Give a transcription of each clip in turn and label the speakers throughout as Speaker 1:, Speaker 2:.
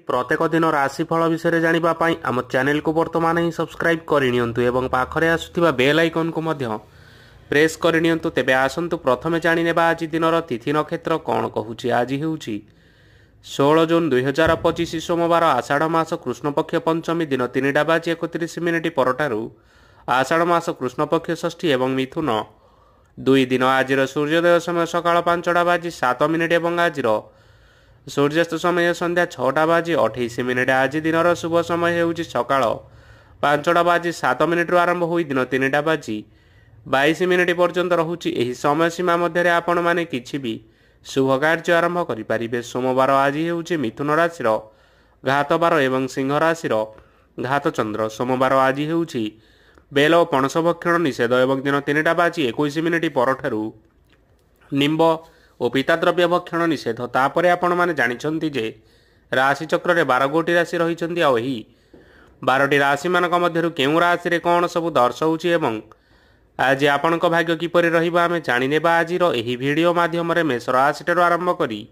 Speaker 1: प्रत्येक दिन राशिफल विषय जानिबा पई आम चैनल को वर्तमान ही सब्सक्राइब करनियंतु एवं पाखरे आसुथिबा बेल आइकन को मध्य प्रेस करनियंतु। तेबे आसंतु प्रथमे जानि नेबा आज दिनर तिथि नक्षत्र कोन कहूची। आज हेउची 16 जून 2025 सोमवार आषाढ़ मास कृष्ण पक्ष पंचमी दिन 3:31 परठारु आषाढ़ मास कृष्ण पक्ष षष्ठी एवं मिथुन 2 दिन। आज सूर्योदय समय सकाळ 5:07 एवं आज सूर्यास्त समय संध्या 6:28। आज दिन शुभ समय होउची सकाळ 5:07 आरंभ होई दिन 3:22 पर्यंत रहुची। एही समय सीमा मध्य आपण माने किछि भी शुभ कार्य आरंभ करि परिबे। सोमवार आज हेउची मिथुन राशि घात बार एवं सिंह राशि घात चंद्र। सोमवार आज हेउची बेल और पणस भक्षण निषेध एवं दिन 3:21 परठारु निम्ब और पिताद्रव्य भक्षण निषेध। तापरे आपण माने जानिछंती जे राशि चक्र रे 12 गोटी राशि रहिछंती आ एही 12टी राशि मानक मध्यरु केउ राशि रे कोन सब दर्शाउची एवं आज आपणक भाग्य किपरि रहिबा आमे जानि नेबा। आजिर एही वीडियो माध्यम रे मेष राशि ठारु आरंभ करी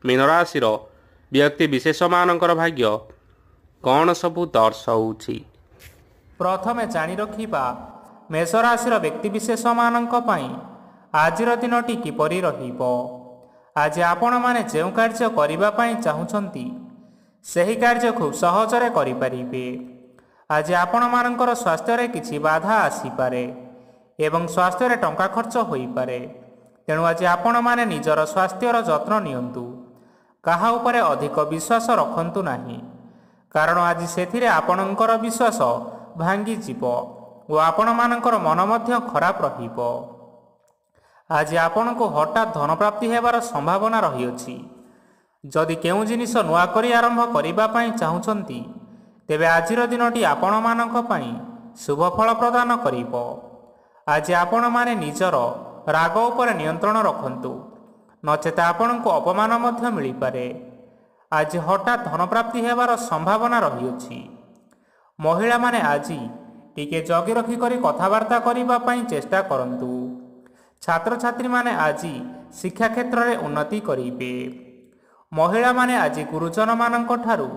Speaker 1: मीन राशि रो व्यक्ति विशेष मानकर भाग्य कोन सब दर्शाउची।
Speaker 2: प्रथमे जानि रखिबा मेष राशि रो व्यक्ति विशेष मानक पई आजिर दिनटी किपरि रहिबो। आज आपण माने जेउ कार्य करिबा पई चाहुछंती सेही कार्य खूब सहजरे करि परिबे। आज आपण मानकर स्वास्थ्य रे किछि बाधा आसी पारे एवं स्वास्थ्य रे टंका खर्च होई पारे। तेणु आज आपण माने निजर स्वास्थ्यर जत्न नियंतु। काहा उपरे अधिक विश्वास रखंतु नाही, कारण आज सेथिरे आपणकर विश्वास भांगी जीवो ओ आपण मानकर मन मध्य खराब रहिबो। आज आपण को हठात धन प्राप्ति हेबार संभावना रही अछि। जदि केउ जिनिस नुआ करी आरंभ करिबा पई चाहुछंती तेबे आजिर दिनटी आपण मानक पई शुभ फल प्रदान करिबो। आज आपण माने निजर राग उपरे नियंत्रण रखंतु, नचेत आपण को अपमान मध्य मिली पारे। आज हठात धन प्राप्ति हेबार संभावना रही अछि। महिला माने आज टिके जगी रखी करी कथावार्ता करिबा पई चेष्टा करंतु। छात्र छात्री माने आज शिक्षा क्षेत्र रे उन्नति करिबे। महिला माने आज गुरुजन मानक ठारू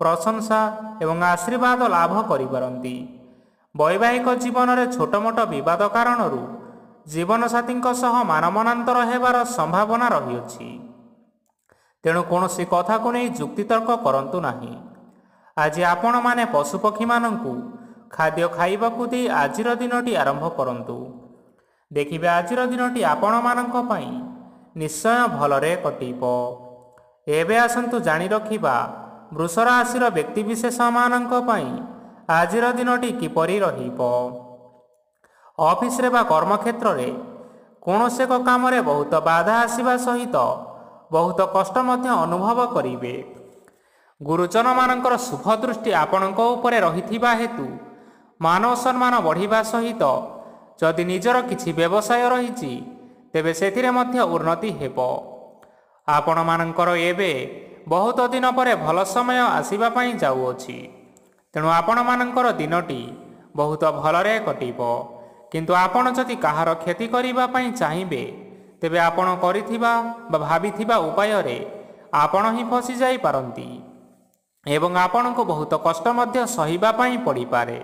Speaker 2: प्रशंसा एवं आशीर्वाद लाभ करिपारंती। वैवाहिक जीवन रे छोट मोट विवाद कारणरू जीवन साथी सह मानमनांतर हेबार संभावना रही अछि। तेणु कोनोसी कथा को नहीं जुक्तितर्क करंतु नाही। आज आपण माने पशुपक्षी मानंकु खाद्य खाइबाकु दे आजिर दिनटी आरंभ करंतु। देखिबे आजिर दिनटी आपण मानक पई निश्चय भलरे कटिबो। एबे आसंतु जानि रखिबा वृष राशिर व्यक्ति विशेष मानक पई आजिर दिनटी किपरि रहिबो। ऑफिस रे बा कर्म क्षेत्र रे कोनोसे को काम रे बहुत बाधा आसीबा सहित बहुत कष्ट मध्य अनुभव करिवे। गुरुजन मानकर शुभ दृष्टि आपणक उपरे रहिथिबा हेतु मानव सम्मान बढ़िबा सहित जदि निजर किछि व्यवसाय रहिछि तेबे सेथिरे मध्य उन्नति हेबो। आपण मानकर एबे बहुत दिन परे भल समय आसीबा पई जाउअछि। तेणु आपण मानकर दिनटी बहुत भलरे कटिबो। किंतु आपण जदि काहार क्षति करिबा पई चाहिबे तेबे आपण करिथिबा बा भाबिथिबा उपाय रे आपण ही फसी जाई पारंती एवं आपण को बहुत कष्ट मध्य सहिबा पई पड़ी पारे।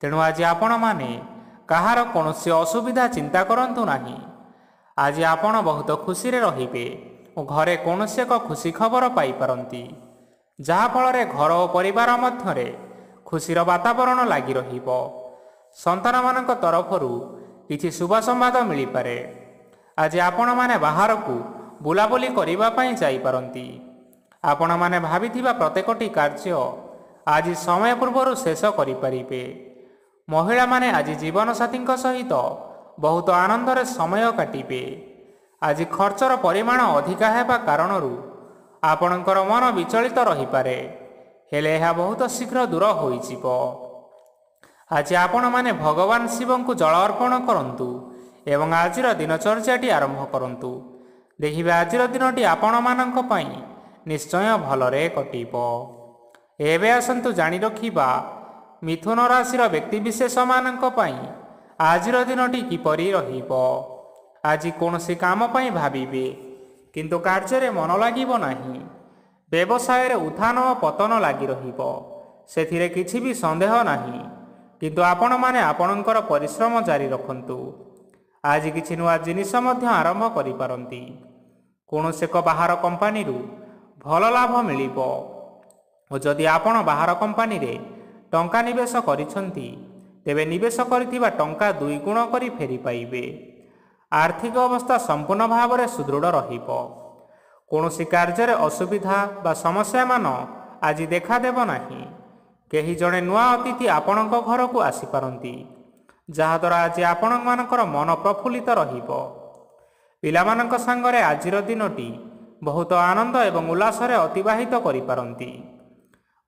Speaker 2: तेणु आज आपण माने काहार कोनोसी असुविधा चिंता करंतु नाही। आज आपण बहुत खुशी रे रहिबे ओ घरे कोनोसी एक खुशी खबर पाई पारंती, जहा फल घर और परिवार मध्य खुशीर वातावरण लगी रहिबो। संतान मानक तरफरु किछि शुभ संवाद मिली पारे। आज आपण माने बाहर को बुलाबुली करिबा पई जाई पारंती। आपण माने भाबिथिबा प्रत्येकटी कार्य आज समय पूर्व शेष करि परिबे। महिला माने आज जीवन साथी सहित बहुत आनंद रे समय काटिबे। आज खर्चर परिमाण अधिका हेबा कारणरू आपणकर मन विचलित रही पारे, हेले यह बहुत शीघ्र दूर होई जिवो। आज आपण माने भगवान शिव को जल अर्पण करंतु एवं आजिर दिनचर्याटी आरंभ करंतु। देखिबे आजिर दिनटी आपण मानक पई निश्चय भलरे कटिबो। एबे आसंतु जानि रखिबा मिथुन राशिर व्यक्ति विशेष मानक पई आजिर दिनटी किपरि रहिबो। आज कोनोसी काम पई भाबिबे किंतु कार्य रे मन लागिबो नाही। ବ୍ୟବସାୟରେ ଉତ୍ଥାନ ଓ ପତନ ଲାଗି ରହିବ, ସେଥିରେ କିଛି ବି ସନ୍ଦେହ ନାହିଁ। କିନ୍ତୁ ଆପଣମାନେ ଆପଣଙ୍କର ପରିଶ୍ରମ ଜାରି ରଖନ୍ତୁ। ଆଜି କିଛି ନୂଆ ଜିନିଷ ମଧ୍ୟ ଆରମ୍ଭ କରିପାରନ୍ତି। କୌଣସି ଏକ ବାହାର କମ୍ପାନୀରୁ ଭଲ ଲାଭ ମିଳିବ ଓ ଯଦି ଆପଣ ବାହାର କମ୍ପାନୀରେ ଟଙ୍କା ନିବେଶ କରିଛନ୍ତି, ତେବେ ନିବେଶ କରିଥିବା ଟଙ୍କା 2 ଗୁଣ କରି ଫେରି ପାଇବେ। ଆର୍ଥିକ ଅବସ୍ଥା ସମ୍ପୂର୍ଣ୍ଣ ଭାବରେ ସୁଦୃଢ଼ ରହିବ। କୌଣସି କାର୍ଯ୍ୟରେ ଅସୁବିଧା ବା ସମସ୍ୟାମାନ ଆଜି ଦେଖାଦେବ ନାହିଁ। କେହି ଜଣେ ନୂଆ ଅତିଥି ଆପଣଙ୍କ ଘରକୁ ଆସିପାରନ୍ତି, ଯାହାଦ୍ୱାରା ଆଜି ଆପଣମାନଙ୍କର ମନ ପ୍ରଫୁଲ୍ଲିତ ରହିବ। ପିଲାମାନଙ୍କ ସାଙ୍ଗରେ ଆଜିର ଦିନଟି ବହୁତ ଆନନ୍ଦ ଏବଂ ଉଲ୍ଲାସରେ ଅତିବାହିତ କରିପାରନ୍ତି।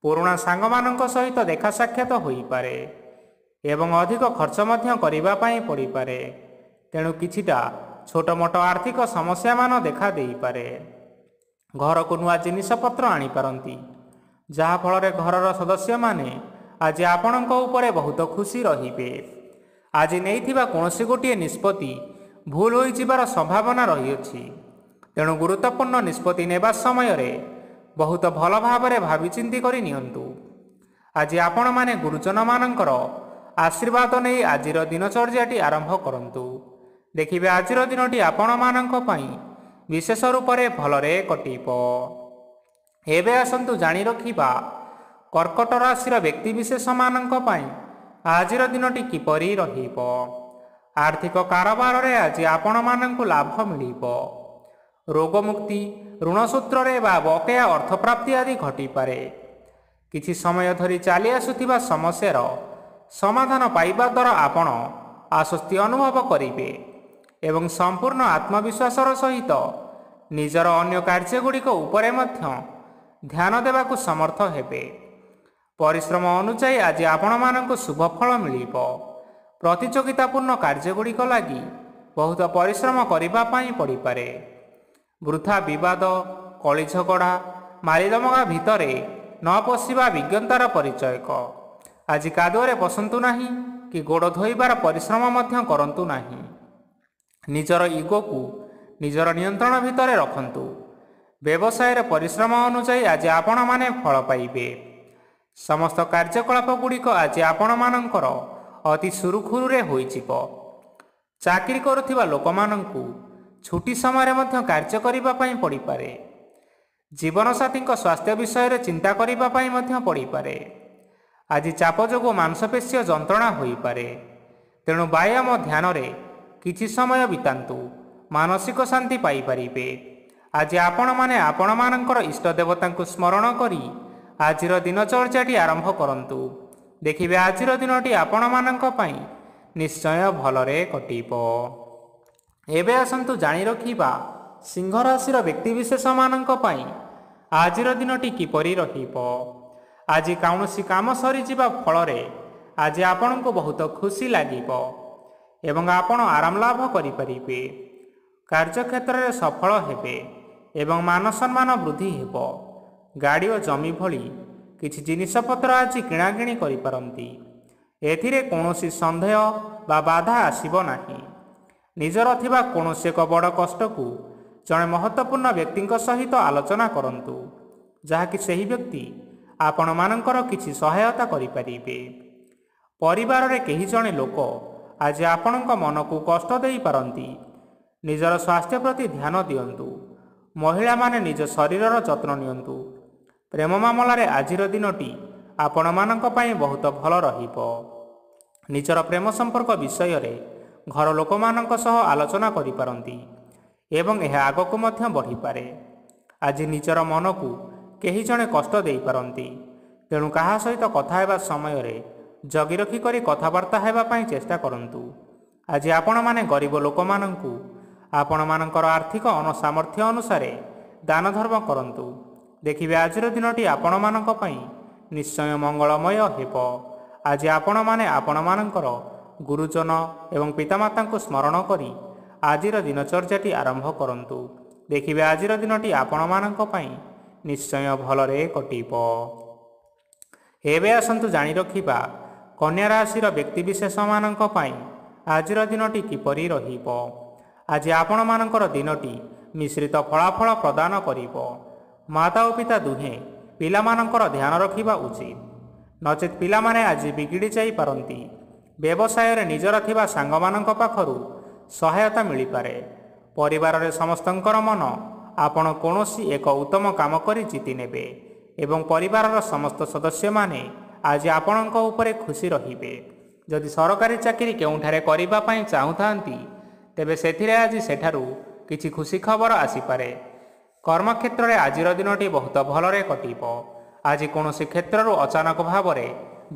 Speaker 2: ପୁରୁଣା ସାଙ୍ଗମାନଙ୍କ ସହିତ ଦେଖା ସାକ୍ଷାତ ହୋଇପାରେ ଏବଂ ଅଧିକ ଖର୍ଚ୍ଚ ମଧ୍ୟ କରିବା ପାଇଁ ପଡ଼ିପାରେ। ତେଣୁ କିଛିଟା ଛୋଟମୋଟ ଆର୍ଥିକ ସମସ୍ୟାମାନ ଦେଖା ଦେଇପାରେ। ଘରକୁ ନୂଆ ଜିନିଷପତ୍ର ଆଣିପାରନ୍ତି, ଯାହାଫଳରେ ଘରର ସଦସ୍ୟମାନେ ଆଜି ଆପଣଙ୍କ ଉପରେ ବହୁତ ଖୁସି ରହିବେ। ଆଜି ନେଇଥିବା କୌଣସି ଗୋଟିଏ ନିଷ୍ପତ୍ତି ଭୁଲ ହୋଇଯିବାର ସମ୍ଭାବନା ରହିଅଛି। ତେଣୁ ଗୁରୁତ୍ୱପୂର୍ଣ୍ଣ ନିଷ୍ପତ୍ତି ନେବା ସମୟରେ ବହୁତ ଭଲ ଭାବରେ ଭାବିଚିନ୍ତି କରି ନିଅନ୍ତୁ। ଆଜି ଆପଣମାନେ ଗୁରୁଜନମାନଙ୍କର ଆଶୀର୍ବାଦ ନେଇ ଆଜିର ଦିନଚର୍ଯ୍ୟାଟି ଆରମ୍ଭ କରନ୍ତୁ। ଦେଖିବେ ଆଜିର ଦିନଟି ଆପଣମାନଙ୍କ ପାଇଁ ବିଶେଷ ରୂପରେ ଭଲରେ କଟିବ। ଏବେ ଆସନ୍ତୁ ଜାଣି ରଖିବା କର୍କଟ ରାଶିର ବ୍ୟକ୍ତିବିଶେଷମାନଙ୍କ ପାଇଁ ଆଜିର ଦିନଟି କିପରି ରହିବ। ଆର୍ଥିକ କାରବାରରେ ଆଜି ଆପଣମାନଙ୍କୁ ଲାଭ ମିଳିବ। ରୋଗମୁକ୍ତି, ଋଣ ସୂତ୍ରରେ ବା ବକେୟା ଅର୍ଥପ୍ରାପ୍ତି ଆଦି ଘଟିପାରେ। କିଛି ସମୟ ଧରି ଚାଲି ଆସୁଥିବା ସମସ୍ୟାର ସମାଧାନ ପାଇବା ଦ୍ୱାରା ଆପଣ ଆଶ୍ୱସ୍ତି ଅନୁଭବ କରିବେ ଏବଂ ସମ୍ପୂର୍ଣ୍ଣ ଆତ୍ମବିଶ୍ୱାସର ସହିତ ନିଜର ଅନ୍ୟ କାର୍ଯ୍ୟଗୁଡ଼ିକ ଉପରେ ମଧ୍ୟ ଧ୍ୟାନ ଦେବାକୁ ସମର୍ଥ ହେବେ। ପରିଶ୍ରମ ଅନୁଯାୟୀ ଆଜି ଆପଣମାନଙ୍କୁ ଶୁଭ ଫଳ ମିଳିବ। ପ୍ରତିଯୋଗିତାପୂର୍ଣ୍ଣ କାର୍ଯ୍ୟଗୁଡ଼ିକ ଲାଗି ବହୁତ ପରିଶ୍ରମ କରିବା ପାଇଁ ପଡ଼ିପାରେ। ବୃଥା ବିବାଦ, କଳି ଝଗଡ଼ା, ମାରିଦମଗା ଭିତରେ ନ ପଶିବା ବିଜ୍ଞତାର ପରିଚୟକ। ଆଜି କାଦୁଅରେ ପଶନ୍ତୁ ନାହିଁ କି ଗୋଡ଼ ଧୋଇବାର ପରିଶ୍ରମ ମଧ୍ୟ କରନ୍ତୁ ନାହିଁ। ନିଜର ଇଗୋକୁ ନିଜର ନିୟନ୍ତ୍ରଣ ଭିତରେ ରଖନ୍ତୁ। ବ୍ୟବସାୟରେ ପରିଶ୍ରମ ଅନୁଯାୟୀ ଆଜି ଆପଣମାନେ ଫଳ ପାଇବେ। ସମସ୍ତ କାର୍ଯ୍ୟକଳାପ ଗୁଡ଼ିକ ଆଜି ଆପଣମାନଙ୍କର ଅତି ସୁରୁଖୁରୁରେ ହୋଇଯିବ। ଚାକିରି କରୁଥିବା ଲୋକମାନଙ୍କୁ ଛୁଟି ସମୟରେ ମଧ୍ୟ କାର୍ଯ୍ୟ କରିବା ପାଇଁ ପଡ଼ିପାରେ। ଜୀବନସାଥୀଙ୍କ ସ୍ୱାସ୍ଥ୍ୟ ବିଷୟରେ ଚିନ୍ତା କରିବା ପାଇଁ ମଧ୍ୟ ପଡ଼ିପାରେ। ଆଜି ଚାପ ଯୋଗୁଁ ମାଂସପେଶୀୟ ଯନ୍ତ୍ରଣା ହୋଇପାରେ। ତେଣୁ ବ୍ୟାୟାମ ଧ୍ୟାନରେ କିଛି ସମୟ ବିତାନ୍ତୁ, ମାନସିକ ଶାନ୍ତି ପାଇପାରିବେ। ଆଜି ଆପଣମାନେ ଆପଣମାନଙ୍କର ଇଷ୍ଟ ଦେବତାଙ୍କୁ ସ୍ମରଣ କରି ଆଜିର ଦିନଚର୍ଯ୍ୟାଟି ଆରମ୍ଭ କରନ୍ତୁ। ଦେଖିବେ ଆଜିର ଦିନଟି ଆପଣମାନଙ୍କ ପାଇଁ ନିଶ୍ଚୟ ଭଲରେ କଟିବ। ଏବେ ଆସନ୍ତୁ ଜାଣି ରଖିବା ସିଂହ ରାଶିର ବ୍ୟକ୍ତିବିଶେଷମାନଙ୍କ ପାଇଁ ଆଜିର ଦିନଟି କିପରି ରହିବ। ଆଜି କୌଣସି କାମ ସରିଯିବା ଫଳରେ ଆଜି ଆପଣଙ୍କୁ ବହୁତ ଖୁସି ଲାଗିବ ଏବଂ ଆପଣ ଆରାମ ଲାଭ କରିପାରିବେ। କାର୍ଯ୍ୟକ୍ଷେତ୍ରରେ ସଫଳ ହେବେ ଏବଂ ମାନସମ୍ମାନ ବୃଦ୍ଧି ହେବ। ଗାଡ଼ି ଓ ଜମି ଭଳି କିଛି ଜିନିଷପତ୍ର ଆଜି କିଣାକିଣି କରିପାରନ୍ତି। ଏଥିରେ କୌଣସି ସନ୍ଦେହ ବା ବାଧା ଆସିବ ନାହିଁ। ନିଜର ଥିବା କୌଣସି ଏକ ବଡ଼ କଷ୍ଟକୁ ଜଣେ ମହତ୍ତ୍ୱପୂର୍ଣ୍ଣ ବ୍ୟକ୍ତିଙ୍କ ସହିତ ଆଲୋଚନା କରନ୍ତୁ, ଯାହାକି ସେହି ବ୍ୟକ୍ତି ଆପଣମାନଙ୍କର କିଛି ସହାୟତା କରିପାରିବେ। ପରିବାରରେ କେହି ଜଣେ ଲୋକ ଆଜି ଆପଣଙ୍କ ମନକୁ କଷ୍ଟ ଦେଇପାରନ୍ତି। ନିଜର ସ୍ୱାସ୍ଥ୍ୟ ପ୍ରତି ଧ୍ୟାନ ଦିଅନ୍ତୁ। ମହିଳାମାନେ ନିଜ ଶରୀରର ଯତ୍ନ ନିଅନ୍ତୁ। ପ୍ରେମ ମାମଲାରେ ଆଜିର ଦିନଟି ଆପଣମାନଙ୍କ ପାଇଁ ବହୁତ ଭଲ ରହିବ। ନିଜର ପ୍ରେମ ସମ୍ପର୍କ ବିଷୟରେ ଘର ଲୋକମାନଙ୍କ ସହ ଆଲୋଚନା କରିପାରନ୍ତି ଏବଂ ଏହା ଆଗକୁ ମଧ୍ୟ ବଢ଼ିପାରେ। ଆଜି ନିଜର ମନକୁ କେହି ଜଣେ କଷ୍ଟ ଦେଇପାରନ୍ତି। ତେଣୁ କାହା ସହିତ କଥା ହେବା ସମୟରେ ଜଗି ରଖି କରି କଥାବାର୍ତ୍ତା ହେବା ପାଇଁ ଚେଷ୍ଟା କରନ୍ତୁ। ଆଜି ଆପଣମାନେ ଗରିବ ଲୋକମାନଙ୍କୁ ଆପଣମାନଙ୍କର ଆର୍ଥିକ ସାମର୍ଥ୍ୟ ଅନୁସାରେ ଦାନ ଧର୍ମ କରନ୍ତୁ। ଦେଖିବେ ଆଜିର ଦିନଟି ଆପଣମାନଙ୍କ ପାଇଁ ନିଶ୍ଚୟ ମଙ୍ଗଳମୟ ହେବ। ଆଜି ଆପଣମାନେ ଆପଣମାନଙ୍କର ଗୁରୁଜନ ଏବଂ ପିତାମାତାଙ୍କୁ ସ୍ମରଣ କରି ଆଜିର ଦିନଚର୍ଯ୍ୟାଟି ଆରମ୍ଭ କରନ୍ତୁ। ଦେଖିବେ ଆଜିର ଦିନଟି ଆପଣମାନଙ୍କ ପାଇଁ ନିଶ୍ଚୟ ଭଲରେ କଟିବ। ଏବେ ଆସନ୍ତୁ ଜାଣି ରଖିବା କନ୍ୟା ରାଶିର ବ୍ୟକ୍ତିବିଶେଷମାନଙ୍କ ପାଇଁ ଆଜିର ଦିନଟି କିପରି ରହିବ। ଆଜି ଆପଣମାନଙ୍କର ଦିନଟି ମିଶ୍ରିତ ଫଳାଫଳ ପ୍ରଦାନ କରିବ। ମାତା ଓ ପିତା ଦୁହେଁ ପିଲାମାନଙ୍କର ଧ୍ୟାନ ରଖିବା ଉଚିତ, ନଚେତ୍ ପିଲାମାନେ ଆଜି ବିଗିଡ଼ି ଯାଇପାରନ୍ତି। ବ୍ୟବସାୟରେ ନିଜର ଥିବା ସାଙ୍ଗମାନଙ୍କ ପାଖରୁ ସହାୟତା ମିଳିପାରେ। ପରିବାରରେ ସମସ୍ତଙ୍କର ମନ ଆପଣ କୌଣସି ଏକ ଉତ୍ତମ କାମ କରି ଜିତି ନେବେ ଏବଂ ପରିବାରର ସମସ୍ତ ସଦସ୍ୟମାନେ ଆଜି ଆପଣଙ୍କ ଉପରେ ଖୁସି ରହିବେ। ଯଦି ସରକାରୀ ଚାକିରି କେଉଁଠାରେ କରିବା ପାଇଁ ଚାହୁଁଥାନ୍ତି, ତେବେ ସେଥିରେ ଆଜି ସେଠାରୁ କିଛି ଖୁସି ଖବର ଆସିପାରେ। କର୍ମକ୍ଷେତ୍ରରେ ଆଜିର ଦିନଟି ବହୁତ ଭଲରେ କଟିବ। ଆଜି କୌଣସି କ୍ଷେତ୍ରରୁ ଅଚାନକ ଭାବରେ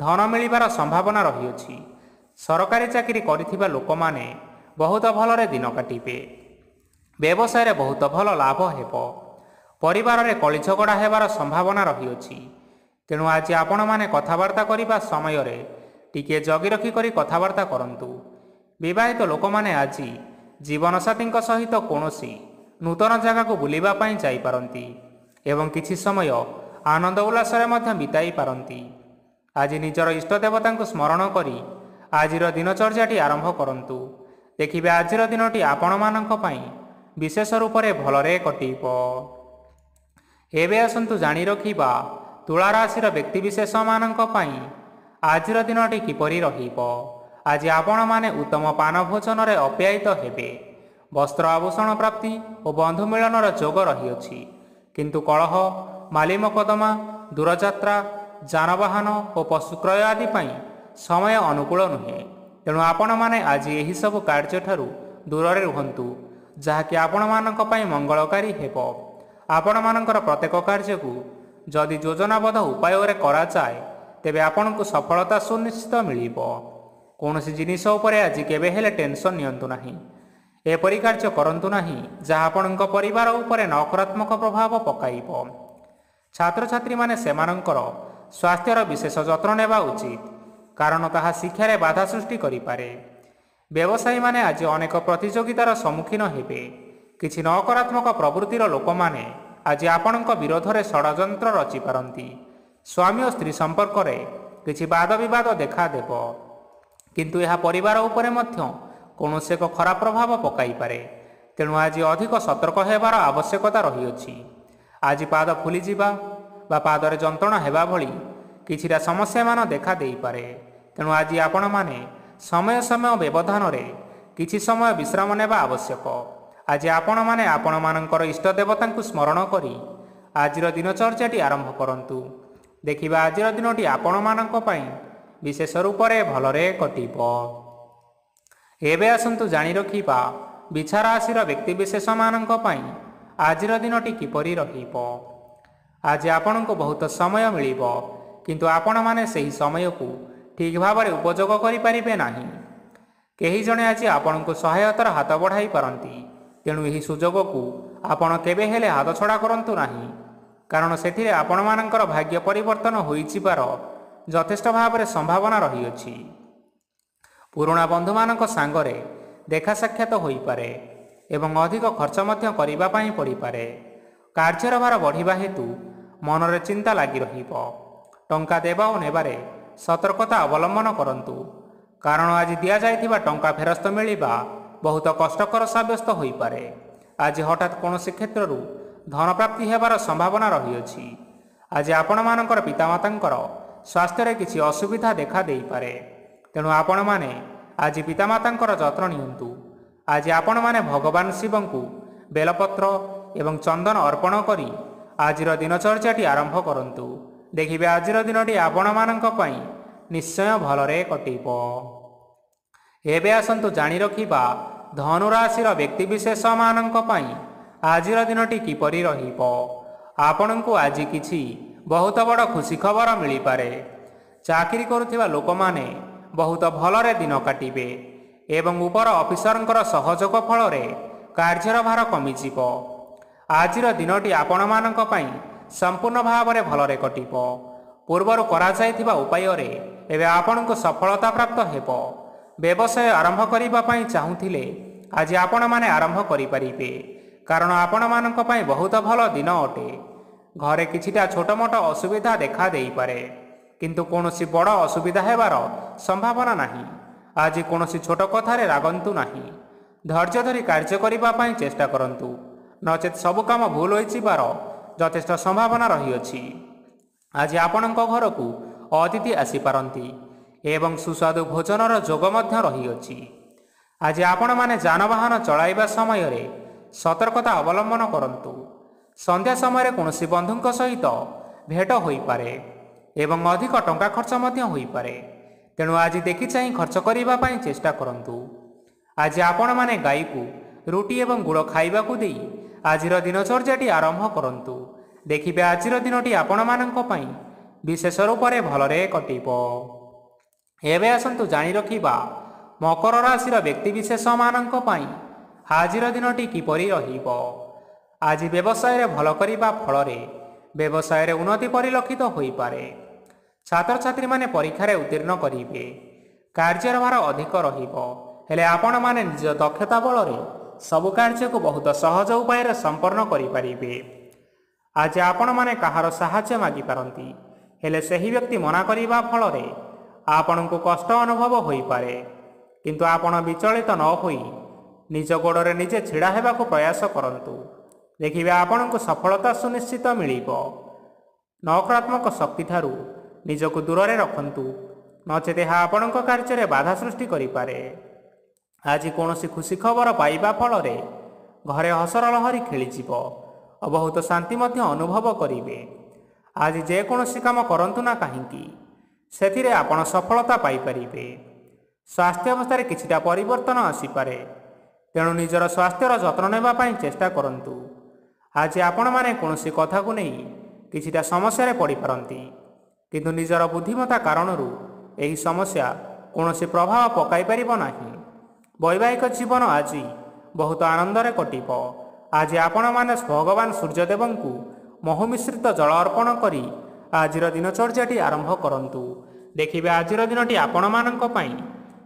Speaker 2: ଧନ ମିଳିବାର ସମ୍ଭାବନା ରହିଅଛି। ସରକାରୀ ଚାକିରି କରିଥିବା ଲୋକମାନେ ବହୁତ ଭଲରେ ଦିନ କାଟିବେ। ବ୍ୟବସାୟରେ ବହୁତ ଭଲ ଲାଭ ହେବ। ପରିବାରରେ କଳି ଝଗଡ଼ା ହେବାର ସମ୍ଭାବନା ରହିଅଛି। ତେଣୁ ଆଜି ଆପଣମାନେ କଥାବାର୍ତ୍ତା କରିବା ସମୟରେ ଟିକିଏ ଜଗି ରଖି କରି କଥାବାର୍ତ୍ତା କରନ୍ତୁ। ବିବାହିତ ଲୋକମାନେ ଆଜି ଜୀବନସାଥୀଙ୍କ ସହିତ କୌଣସି ନୂତନ ଜାଗାକୁ ବୁଲିବା ପାଇଁ ଯାଇପାରନ୍ତି ଏବଂ କିଛି ସମୟ ଆନନ୍ଦ ଉଲ୍ଲାସରେ ମଧ୍ୟ ବିତାଇ ପାରନ୍ତି। ଆଜି ନିଜର ଇଷ୍ଟ ଦେବତାଙ୍କୁ ସ୍ମରଣ କରି ଆଜିର ଦିନଚର୍ଯ୍ୟାଟି ଆରମ୍ଭ କରନ୍ତୁ। ଦେଖିବେ ଆଜିର ଦିନଟି ଆପଣମାନଙ୍କ ପାଇଁ ବିଶେଷ ରୂପରେ ଭଲରେ କଟିବ। ଏବେ ଆସନ୍ତୁ ଜାଣି ରଖିବା ତୁଳା ରାଶିର ବ୍ୟକ୍ତିବିଶେଷମାନଙ୍କ ପାଇଁ ଆଜିର ଦିନଟି କିପରି ରହିବ। ଆଜି ଆପଣମାନେ ଉତ୍ତମ ପାନ ଭୋଜନରେ ଅପ୍ୟାୟିତ ହେବେ। ବସ୍ତ୍ର ଆଭୂଷଣ ପ୍ରାପ୍ତି ଓ ବନ୍ଧୁ ମିଳନର ଯୋଗ ରହିଅଛି। କିନ୍ତୁ କଳହ, ମାଲି ମକଦ୍ଦମା, ଦୂରଯାତ୍ରା, ଯାନବାହନ ଓ ପଶୁ କ୍ରୟ ଆଦି ପାଇଁ ସମୟ ଅନୁକୂଳ ନୁହେଁ। ତେଣୁ ଆପଣମାନେ ଆଜି ଏହିସବୁ କାର୍ଯ୍ୟଠାରୁ ଦୂରରେ ରୁହନ୍ତୁ, ଯାହାକି ଆପଣମାନଙ୍କ ପାଇଁ ମଙ୍ଗଳକାରୀ ହେବ। ଆପଣମାନଙ୍କର ପ୍ରତ୍ୟେକ କାର୍ଯ୍ୟକୁ ଯଦି ଯୋଜନାବଦ୍ଧ ଉପାୟରେ କରାଯାଏ, ତେବେ ଆପଣଙ୍କୁ ସଫଳତା ସୁନିଶ୍ଚିତ ମିଳିବ। କୌଣସି ଜିନିଷ ଉପରେ ଆଜି କେବେ ହେଲେ ଟେନସନ୍ ନିଅନ୍ତୁ ନାହିଁ। ଏପରି କାର୍ଯ୍ୟ କରନ୍ତୁ ନାହିଁ ଯାହା ଆପଣଙ୍କ ପରିବାର ଉପରେ ନକାରାତ୍ମକ ପ୍ରଭାବ ପକାଇବ। ଛାତ୍ରଛାତ୍ରୀମାନେ ସେମାନଙ୍କର ସ୍ୱାସ୍ଥ୍ୟର ବିଶେଷ ଯତ୍ନ ନେବା ଉଚିତ, କାରଣ ତାହା ଶିକ୍ଷାରେ ବାଧା ସୃଷ୍ଟି କରିପାରେ। ବ୍ୟବସାୟୀମାନେ ଆଜି ଅନେକ ପ୍ରତିଯୋଗିତାର ସମ୍ମୁଖୀନ ହେବେ। କିଛି ନକାରାତ୍ମକ ପ୍ରବୃତ୍ତିର ଲୋକମାନେ ଆଜି ଆପଣଙ୍କ ବିରୋଧରେ ଷଡ଼ଯନ୍ତ୍ର ରଚିପାରନ୍ତି। ସ୍ୱାମୀ ଓ ସ୍ତ୍ରୀ ସମ୍ପର୍କରେ କିଛି ବାଦ ବିବାଦ ଦେଖାଦେବ, କିନ୍ତୁ ଏହା ପରିବାର ଉପରେ ମଧ୍ୟ କୌଣସି ଏକ ଖରାପ ପ୍ରଭାବ ପକାଇପାରେ। ତେଣୁ ଆଜି ଅଧିକ ସତର୍କ ହେବାର ଆବଶ୍ୟକତା ରହିଅଛି। ଆଜି ପାଦ ଫୁଲିଯିବା ବା ପାଦରେ ଯନ୍ତ୍ରଣା ହେବା ଭଳି କିଛିଟା ସମସ୍ୟାମାନ ଦେଖା ଦେଇପାରେ। ତେଣୁ ଆଜି ଆପଣମାନେ ସମୟ ସମୟ ବ୍ୟବଧାନରେ କିଛି ସମୟ ବିଶ୍ରାମ ନେବା ଆବଶ୍ୟକ। ଆଜି ଆପଣମାନେ ଆପଣମାନଙ୍କର ଇଷ୍ଟ ଦେବତାଙ୍କୁ ସ୍ମରଣ କରି ଆଜିର ଦିନଚର୍ଯ୍ୟାଟି ଆରମ୍ଭ କରନ୍ତୁ। ଦେଖିବା ଆଜିର ଦିନଟି ଆପଣମାନଙ୍କ ପାଇଁ ବିଶେଷ ରୂପରେ ଭଲରେ କଟିବ। ଏବେ ଆସନ୍ତୁ ଜାଣି ରଖିବା ବିଛା ରାଶିର ବ୍ୟକ୍ତିବିଶେଷମାନଙ୍କ ପାଇଁ ଆଜିର ଦିନଟି କିପରି ରହିବ। ଆଜି ଆପଣଙ୍କୁ ବହୁତ ସମୟ ମିଳିବ, କିନ୍ତୁ ଆପଣମାନେ ସେହି ସମୟକୁ ଠିକ୍ ଭାବରେ ଉପଯୋଗ କରିପାରିବେ ନାହିଁ। କେହି ଜଣେ ଆଜି ଆପଣଙ୍କୁ ସହାୟତାର ହାତ ବଢ଼ାଇ ପାରନ୍ତି। ତେଣୁ ଏହି ସୁଯୋଗକୁ ଆପଣ କେବେ ହେଲେ ହାତଛଡ଼ା କରନ୍ତୁ ନାହିଁ, କାରଣ ସେଥିରେ ଆପଣମାନଙ୍କର ଭାଗ୍ୟ ପରିବର୍ତ୍ତନ ହୋଇଯିବାର ଯଥେଷ୍ଟ ଭାବରେ ସମ୍ଭାବନା ରହିଅଛି। ପୁରୁଣା ବନ୍ଧୁମାନଙ୍କ ସାଙ୍ଗରେ ଦେଖା ସାକ୍ଷାତ ହୋଇପାରେ ଏବଂ ଅଧିକ ଖର୍ଚ୍ଚ ମଧ୍ୟ କରିବା ପାଇଁ ପଡ଼ିପାରେ। କାର୍ଯ୍ୟର ଭାର ବଢ଼ିବା ହେତୁ ମନରେ ଚିନ୍ତା ଲାଗି ରହିବ। ଟଙ୍କା ଦେବା ଓ ନେବାରେ ସତର୍କତା ଅବଲମ୍ବନ କରନ୍ତୁ, କାରଣ ଆଜି ଦିଆଯାଇଥିବା ଟଙ୍କା ଫେରସ୍ତ ମିଳିବା ବହୁତ କଷ୍ଟକର ସାବ୍ୟସ୍ତ ହୋଇପାରେ। ଆଜି ହଠାତ୍ କୌଣସି କ୍ଷେତ୍ରରୁ ଧନପ୍ରାପ୍ତି ହେବାର ସମ୍ଭାବନା ରହିଅଛି। ଆଜି ଆପଣମାନଙ୍କର ପିତାମାତାଙ୍କର ସ୍ୱାସ୍ଥ୍ୟରେ କିଛି ଅସୁବିଧା ଦେଖା ଦେଇପାରେ। ତେଣୁ ଆପଣମାନେ ଆଜି ପିତାମାତାଙ୍କର ଯତ୍ନ ନିଅନ୍ତୁ। ଆଜି ଆପଣମାନେ ଭଗବାନ ଶିବଙ୍କୁ ବେଲପତ୍ର ଏବଂ ଚନ୍ଦନ ଅର୍ପଣ କରି ଆଜିର ଦିନଚର୍ଯ୍ୟାଟି ଆରମ୍ଭ କରନ୍ତୁ। ଦେଖିବେ ଆଜିର ଦିନଟି ଆପଣମାନଙ୍କ ପାଇଁ ନିଶ୍ଚୟ ଭଲରେ କଟିବ। ଏବେ ଆସନ୍ତୁ ଜାଣି ରଖିବା ଧନୁରାଶିର ବ୍ୟକ୍ତିବିଶେଷମାନଙ୍କ ପାଇଁ ଆଜିର ଦିନଟି କିପରି ରହିବ। ଆପଣଙ୍କୁ ଆଜି କିଛି ବହୁତ ବଡ଼ ଖୁସି ଖବର ମିଳିପାରେ। ଚାକିରି କରୁଥିବା ଲୋକମାନେ ବହୁତ ଭଲରେ ଦିନ କାଟିବେ ଏବଂ ଉପର ଅଫିସରଙ୍କର ସହଯୋଗ ଫଳରେ କାର୍ଯ୍ୟର ଭାର କମିଯିବ। ଆଜିର ଦିନଟି ଆପଣମାନଙ୍କ ପାଇଁ ସମ୍ପୂର୍ଣ୍ଣ ଭାବରେ ଭଲରେ କଟିବ। ପୂର୍ବରୁ କରାଯାଇଥିବା ଉପାୟରେ ଏବେ ଆପଣଙ୍କୁ ସଫଳତା ପ୍ରାପ୍ତ ହେବ। ବ୍ୟବସାୟ ଆରମ୍ଭ କରିବା ପାଇଁ ଚାହୁଁଥିଲେ ଆଜି ଆପଣମାନେ ଆରମ୍ଭ କରିପାରିବେ, କାରଣ ଆପଣମାନଙ୍କ ପାଇଁ ବହୁତ ଭଲ ଦିନ ଅଟେ। ଘରେ କିଛିଟା ଛୋଟମୋଟ ଅସୁବିଧା ଦେଖା ଦେଇପାରେ, କିନ୍ତୁ କୌଣସି ବଡ଼ ଅସୁବିଧା ହେବାର ସମ୍ଭାବନା ନାହିଁ। ଆଜି କୌଣସି ଛୋଟ କଥାରେ ରାଗନ୍ତୁ ନାହିଁ। ଧୈର୍ଯ୍ୟ ଧରି କାର୍ଯ୍ୟ କରିବା ପାଇଁ ଚେଷ୍ଟା କରନ୍ତୁ, ନଚେତ୍ ସବୁ କାମ ଭୁଲ ହୋଇଯିବାର ଯଥେଷ୍ଟ ସମ୍ଭାବନା ରହିଅଛି। ଆଜି ଆପଣଙ୍କ ଘରକୁ ଅତିଥି ଆସିପାରନ୍ତି ଏବଂ ସୁସ୍ୱାଦୁ ଭୋଜନର ଯୋଗ ମଧ୍ୟ ରହିଅଛି। ଆଜି ଆପଣମାନେ ଯାନବାହନ ଚଳାଇବା ସମୟରେ ସତର୍କତା ଅବଲମ୍ବନ କରନ୍ତୁ। ସନ୍ଧ୍ୟା ସମୟରେ କୌଣସି ବନ୍ଧୁଙ୍କ ସହିତ ଭେଟ ହୋଇପାରେ ଏବଂ ଅଧିକ ଟଙ୍କା ଖର୍ଚ୍ଚ ମଧ୍ୟ ହୋଇପାରେ। ତେଣୁ ଆଜି ଦେଖି ଚାହିଁ ଖର୍ଚ୍ଚ କରିବା ପାଇଁ ଚେଷ୍ଟା କରନ୍ତୁ। ଆଜି ଆପଣମାନେ ଗାଈକୁ ରୁଟି ଏବଂ ଗୁଡ଼ ଖାଇବାକୁ ଦେଇ ଆଜିର ଦିନଚର୍ଯ୍ୟାଟି ଆରମ୍ଭ କରନ୍ତୁ। ଦେଖିବେ ଆଜିର ଦିନଟି ଆପଣମାନଙ୍କ ପାଇଁ ବିଶେଷ ରୂପରେ ଭଲରେ କଟିବ। ଏବେ ଆସନ୍ତୁ ଜାଣି ରଖିବା ମକର ରାଶିର ବ୍ୟକ୍ତିବିଶେଷମାନଙ୍କ ପାଇଁ ଆଜିର ଦିନଟି କିପରି ରହିବ। ଆଜି ବ୍ୟବସାୟରେ ଭଲ କରିବା ଫଳରେ ବ୍ୟବସାୟରେ ଉନ୍ନତି ପରିଲକ୍ଷିତ ହୋଇପାରେ। ଛାତ୍ରଛାତ୍ରୀମାନେ ପରୀକ୍ଷାରେ ଉତ୍ତୀର୍ଣ୍ଣ କରିବେ। କାର୍ଯ୍ୟର ଭାର ଅଧିକ ରହିବ, ହେଲେ ଆପଣମାନେ ନିଜ ଦକ୍ଷତା ବଳରେ ସବୁ କାର୍ଯ୍ୟକୁ ବହୁତ ସହଜ ଉପାୟରେ ସମ୍ପନ୍ନ କରିପାରିବେ। ଆଜି ଆପଣମାନେ କାହାର ସାହାଯ୍ୟ ମାଗିପାରନ୍ତି, ହେଲେ ସେହି ବ୍ୟକ୍ତି ମନା କରିବା ଫଳରେ ଆପଣଙ୍କୁ କଷ୍ଟ ଅନୁଭବ ହୋଇପାରେ। କିନ୍ତୁ ଆପଣ ବିଚଳିତ ନ ହୋଇ ନିଜ ଗୋଡ଼ରେ ନିଜେ ଛିଡ଼ା ହେବାକୁ ପ୍ରୟାସ କରନ୍ତୁ। ଦେଖିବେ ଆପଣଙ୍କୁ ସଫଳତା ସୁନିଶ୍ଚିତ ମିଳିବ। ନକାରାତ୍ମକ ଶକ୍ତିଠାରୁ ନିଜକୁ ଦୂରରେ ରଖନ୍ତୁ, ନଚେତ୍ ଏହା ଆପଣଙ୍କ କାର୍ଯ୍ୟରେ ବାଧା ସୃଷ୍ଟି କରିପାରେ। ଆଜି କୌଣସି ଖୁସି ଖବର ପାଇବା ଫଳରେ ଘରେ ହସର ଲହରୀ ଖେଳିଯିବ ଓ ବହୁତ ଶାନ୍ତି ମଧ୍ୟ ଅନୁଭବ କରିବେ। ଆଜି ଯେକୌଣସି କାମ କରନ୍ତୁ ନା କାହିଁକି ସେଥିରେ ଆପଣ ସଫଳତା ପାଇପାରିବେ। ସ୍ୱାସ୍ଥ୍ୟ ଅବସ୍ଥାରେ କିଛିଟା ପରିବର୍ତ୍ତନ ଆସିପାରେ, ତେଣୁ ନିଜର ସ୍ୱାସ୍ଥ୍ୟର ଯତ୍ନ ନେବା ପାଇଁ ଚେଷ୍ଟା କରନ୍ତୁ। ଆଜି ଆପଣମାନେ କୌଣସି କଥାକୁ ନେଇ କିଛିଟା ସମସ୍ୟାରେ ପଡ଼ିପାରନ୍ତି, କିନ୍ତୁ ନିଜର ବୁଦ୍ଧିମତ୍ତା କାରଣରୁ ଏହି ସମସ୍ୟା କୌଣସି ପ୍ରଭାବ ପକାଇ ପାରିବ ନାହିଁ। ବୈବାହିକ ଜୀବନ ଆଜି ବହୁତ ଆନନ୍ଦରେ କଟିବ। ଆଜି ଆପଣମାନେ ଭଗବାନ ସୂର୍ଯ୍ୟଦେବଙ୍କୁ ମହୁ ମିଶ୍ରିତ ଜଳ ଅର୍ପଣ କରି ଆଜିର ଦିନଚର୍ଯ୍ୟାଟି ଆରମ୍ଭ କରନ୍ତୁ। ଦେଖିବେ ଆଜିର ଦିନଟି ଆପଣମାନଙ୍କ ପାଇଁ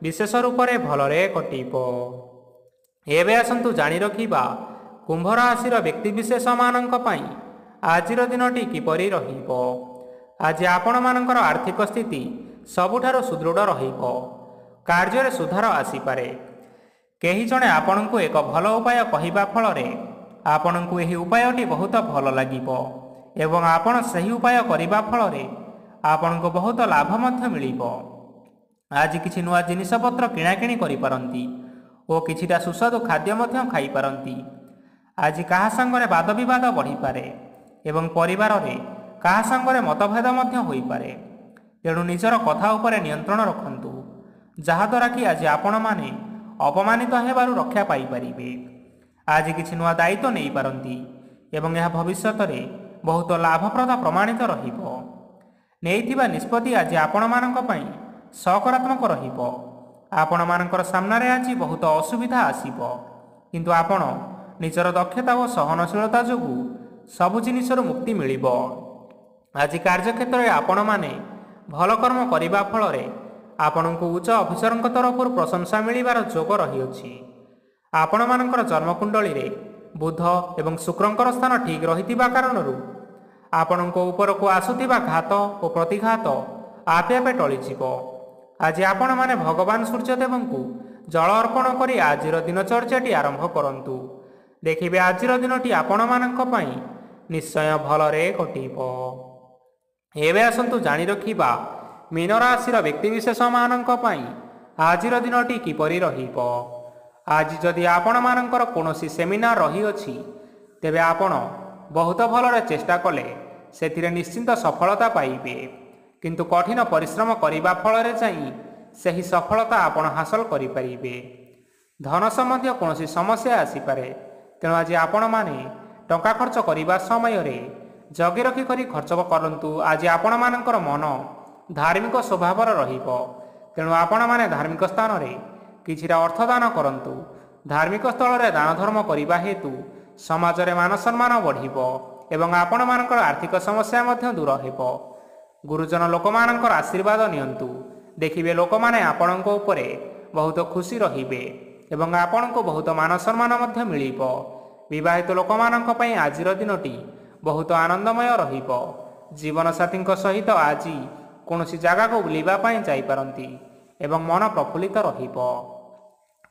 Speaker 2: ବିଶେଷ ରୂପରେ ଭଲରେ କଟିବ। ଏବେ ଆସନ୍ତୁ ଜାଣି ରଖିବା କୁମ୍ଭ ରାଶିର ବ୍ୟକ୍ତିବିଶେଷମାନଙ୍କ ପାଇଁ ଆଜିର ଦିନଟି କିପରି ରହିବ। ଆଜି ଆପଣମାନଙ୍କର ଆର୍ଥିକ ସ୍ଥିତି ସବୁଠାରୁ ସୁଦୃଢ଼ ରହିବ। କାର୍ଯ୍ୟରେ ସୁଧାର ଆସିପାରେ। କେହି ଜଣେ ଆପଣଙ୍କୁ ଏକ ଭଲ ଉପାୟ କହିବା ଫଳରେ ଆପଣଙ୍କୁ ଏହି ଉପାୟଟି ବହୁତ ଭଲ ଲାଗିବ ଏବଂ ଆପଣ ସେହି ଉପାୟ କରିବା ଫଳରେ ଆପଣଙ୍କୁ ବହୁତ ଲାଭ ମଧ୍ୟ ମିଳିବ। ଆଜି କିଛି ନୂଆ ଜିନିଷପତ୍ର କିଣାକିଣି କରିପାରନ୍ତି ଓ କିଛିଟା ସୁସ୍ୱାଦୁ ଖାଦ୍ୟ ମଧ୍ୟ ଖାଇପାରନ୍ତି। ଆଜି କାହା ସାଙ୍ଗରେ ବାଦବିବାଦ ବଢ଼ିପାରେ ଏବଂ ପରିବାରରେ କାହା ସାଙ୍ଗରେ ମତଭେଦ ମଧ୍ୟ ହୋଇପାରେ। ତେଣୁ ନିଜର କଥା ଉପରେ ନିୟନ୍ତ୍ରଣ ରଖନ୍ତୁ, ଯାହାଦ୍ୱାରା କି ଆଜି ଆପଣମାନେ ଅପମାନିତ ହେବାରୁ ରକ୍ଷା ପାଇପାରିବେ। ଆଜି କିଛି ନୂଆ ଦାୟିତ୍ୱ ନେଇପାରନ୍ତି ଏବଂ ଏହା ଭବିଷ୍ୟତରେ ବହୁତ ଲାଭପ୍ରଦ ପ୍ରମାଣିତ ରହିବ। ନେଇଥିବା ନିଷ୍ପତ୍ତି ଆଜି ଆପଣମାନଙ୍କ ପାଇଁ ସକାରାତ୍ମକ ରହିବ। ଆପଣମାନଙ୍କର ସାମ୍ନାରେ ଆଜି ବହୁତ ଅସୁବିଧା ଆସିବ, କିନ୍ତୁ ଆପଣ ନିଜର ଦକ୍ଷତା ଓ ସହନଶୀଳତା ଯୋଗୁଁ ସବୁ ଜିନିଷରୁ ମୁକ୍ତି ମିଳିବ। ଆଜି କାର୍ଯ୍ୟକ୍ଷେତ୍ରରେ ଆପଣମାନେ ଭଲ କର୍ମ କରିବା ଫଳରେ ଆପଣଙ୍କୁ ଉଚ୍ଚ ଅଫିସରଙ୍କ ତରଫରୁ ପ୍ରଶଂସା ମିଳିବାର ଯୋଗ ରହିଅଛି। ଆପଣମାନଙ୍କର ଜନ୍ମକୁଣ୍ଡଳୀରେ ବୁଧ ଏବଂ ଶୁକ୍ରଙ୍କର ସ୍ଥାନ ଠିକ୍ ରହିଥିବା କାରଣରୁ ଆପଣଙ୍କ ଉପରକୁ ଆସୁଥିବା ଘାତ ଓ ପ୍ରତିଘାତ ଆପେ ଆପେ ଟଳିଯିବ। ଆଜି ଆପଣମାନେ ଭଗବାନ ସୂର୍ଯ୍ୟଦେବଙ୍କୁ ଜଳ ଅର୍ପଣ କରି ଆଜିର ଦିନଚର୍ଯ୍ୟାଟି ଆରମ୍ଭ କରନ୍ତୁ। ଦେଖିବେ ଆଜିର ଦିନଟି ଆପଣମାନଙ୍କ ପାଇଁ ନିଶ୍ଚୟ ଭଲରେ କଟିବ। ଏବେ ଆସନ୍ତୁ ଜାଣି ରଖିବା ମୀନ ରାଶିର ବ୍ୟକ୍ତିବିଶେଷମାନଙ୍କ ପାଇଁ ଆଜିର ଦିନଟି କିପରି ରହିବ। ଆଜି ଯଦି ଆପଣମାନଙ୍କର କୌଣସି ସେମିନାର ରହିଅଛି, ତେବେ ଆପଣ ବହୁତ ଭଲରେ ଚେଷ୍ଟା କଲେ ସେଥିରେ ନିଶ୍ଚିନ୍ତ ସଫଳତା ପାଇବେ। କିନ୍ତୁ କଠିନ ପରିଶ୍ରମ କରିବା ଫଳରେ ଯାଇ ସେହି ସଫଳତା ଆପଣ ହାସଲ କରିପାରିବେ। ଧନ ସମ୍ବନ୍ଧୀୟ କୌଣସି ସମସ୍ୟା ଆସିପାରେ, ତେଣୁ ଆଜି ଆପଣମାନେ ଟଙ୍କା ଖର୍ଚ୍ଚ କରିବା ସମୟରେ ଜଗି ରଖି କରି ଖର୍ଚ୍ଚ କରନ୍ତୁ। ଆଜି ଆପଣମାନଙ୍କର ମନ ଧାର୍ମିକ ସ୍ୱଭାବର ରହିବ, ତେଣୁ ଆପଣମାନେ ଧାର୍ମିକ ସ୍ଥାନରେ କିଛିଟା ଅର୍ଥ ଦାନ କରନ୍ତୁ। ଧାର୍ମିକ ସ୍ଥଳରେ ଦାନ ଧର୍ମ କରିବା ହେତୁ ସମାଜରେ ମାନ ସମ୍ମାନ ବଢ଼ିବ ଏବଂ ଆପଣମାନଙ୍କର ଆର୍ଥିକ ସମସ୍ୟା ମଧ୍ୟ ଦୂର ହେବ। ଗୁରୁଜନ ଲୋକମାନଙ୍କର ଆଶୀର୍ବାଦ ନିଅନ୍ତୁ। ଦେଖିବେ ଲୋକମାନେ ଆପଣଙ୍କ ଉପରେ ବହୁତ ଖୁସି ରହିବେ ଏବଂ ଆପଣଙ୍କୁ ବହୁତ ମାନ ସମ୍ମାନ ମଧ୍ୟ ମିଳିବ। ବିବାହିତ ଲୋକମାନଙ୍କ ପାଇଁ ଆଜିର ଦିନଟି ବହୁତ ଆନନ୍ଦମୟ ରହିବ। ଜୀବନସାଥୀଙ୍କ ସହିତ ଆଜି କୌଣସି ଜାଗାକୁ ବୁଲିବା ପାଇଁ ଯାଇପାରନ୍ତି ଏବଂ ମନ ପ୍ରଫୁଲ୍ଲିତ ରହିବ।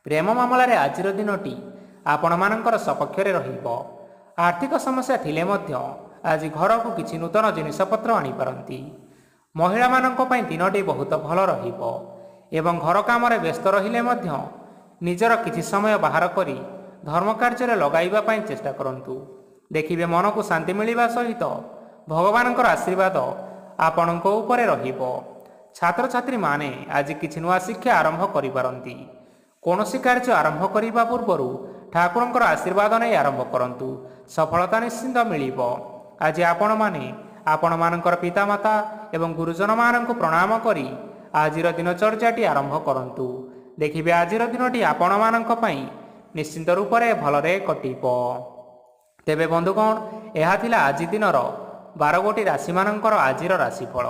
Speaker 2: ପ୍ରେମ ମାମଲାରେ ଆଜିର ଦିନଟି ଆପଣମାନଙ୍କର ସପକ୍ଷରେ ରହିବ। ଆର୍ଥିକ ସମସ୍ୟା ଥିଲେ ମଧ୍ୟ ଆଜି ଘରକୁ କିଛି ନୂତନ ଜିନିଷପତ୍ର ଆଣିପାରନ୍ତି। ମହିଳାମାନଙ୍କ ପାଇଁ ଦିନଟି ବହୁତ ଭଲ ରହିବ ଏବଂ ଘର କାମରେ ବ୍ୟସ୍ତ ରହିଲେ ମଧ୍ୟ ନିଜର କିଛି ସମୟ ବାହାର କରି ଧର୍ମ କାର୍ଯ୍ୟରେ ଲଗାଇବା ପାଇଁ ଚେଷ୍ଟା କରନ୍ତୁ। ଦେଖିବେ ମନକୁ ଶାନ୍ତି ମିଳିବା ସହିତ ଭଗବାନଙ୍କର ଆଶୀର୍ବାଦ ଆପଣଙ୍କ ଉପରେ ରହିବ। ଛାତ୍ରଛାତ୍ରୀମାନେ ଆଜି କିଛି ନୂଆ ଶିକ୍ଷା ଆରମ୍ଭ କରିପାରନ୍ତି। କୌଣସି କାର୍ଯ୍ୟ ଆରମ୍ଭ କରିବା ପୂର୍ବରୁ ଠାକୁରଙ୍କର ଆଶୀର୍ବାଦ ନେଇ ଆରମ୍ଭ କରନ୍ତୁ, ସଫଳତା ନିଶ୍ଚିନ୍ତ ମିଳିବ। ଆଜି ଆପଣମାନେ ଆପଣମାନଙ୍କର ପିତାମାତା ଏବଂ ଗୁରୁଜନମାନଙ୍କୁ ପ୍ରଣାମ କରି ଆଜିର ଦିନଚର୍ଯ୍ୟାଟି ଆରମ୍ଭ କରନ୍ତୁ। ଦେଖିବେ ଆଜିର ଦିନଟି ଆପଣମାନଙ୍କ ପାଇଁ ନିଶ୍ଚିନ୍ତ ରୂପରେ ଭଲରେ କଟିବ। ତେବେ ବନ୍ଧୁଗଣ, ଏହା ଥିଲା ଆଜି ଦିନର 12ଗୋଟି ରାଶିମାନଙ୍କର ଆଜିର ରାଶିଫଳ।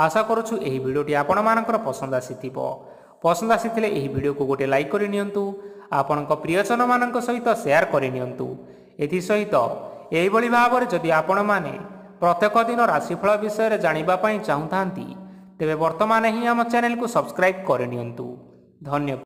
Speaker 2: ଆଶା କରୁଛୁ ଏହି ଭିଡ଼ିଓଟି ଆପଣମାନଙ୍କର ପସନ୍ଦ ଆସିଥିବ। ପସନ୍ଦ ଆସିଥିଲେ ଏହି ଭିଡ଼ିଓକୁ ଗୋଟିଏ ଲାଇକ୍ କରିନିଅନ୍ତୁ, ଆପଣଙ୍କ ପ୍ରିୟଜନମାନଙ୍କ ସହିତ ସେୟାର କରିନିଅନ୍ତୁ। ଏଥିସହିତ ଏହିଭଳି ଭାବରେ ଯଦି ଆପଣମାନେ ପ୍ରତ୍ୟେକ ଦିନ ରାଶିଫଳ ବିଷୟରେ ଜାଣିବା ପାଇଁ ଚାହୁଁଥାନ୍ତି ତେବେ ବର୍ତ୍ତମାନ ହିଁ ଆମ ଚ୍ୟାନେଲକୁ ସବସ୍କ୍ରାଇବ୍ କରିନିଅନ୍ତୁ। ଧନ୍ୟବାଦ।